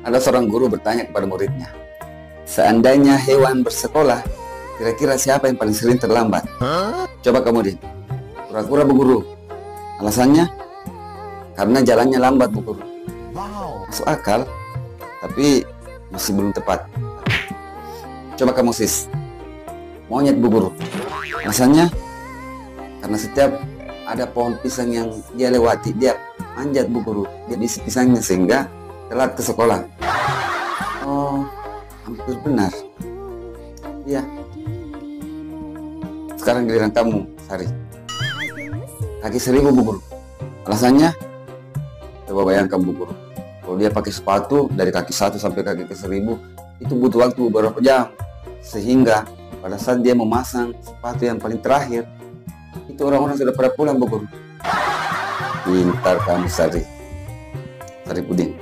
Ada seorang guru bertanya kepada muridnya, seandainya hewan bersekolah, kira-kira siapa yang paling sering terlambat? Coba kamu deh, pura-pura bu guru. Alasannya, karena jalannya lambat bu guru. Masuk akal, tapi masih belum tepat. Coba kamu sis, monyet bu guru. Alasannya, karena setiap ada pohon pisang yang dia lewati, dia manjat bu guru. Dia isi pisangnya sehingga telat ke sekolah. Oh, hampir benar. Iya. Sekarang giliran kamu, Sari. Kaki 1000 bu guru. Alasannya, coba bayangkan bu guru, kalau dia pakai sepatu dari kaki 1 sampai kaki ke 1000, itu butuh waktu beberapa jam. Sehingga pada saat dia memasang sepatu yang paling terakhir, itu orang-orang sudah pada pulang bu guru. Pintar kamu Sari. Sari puding.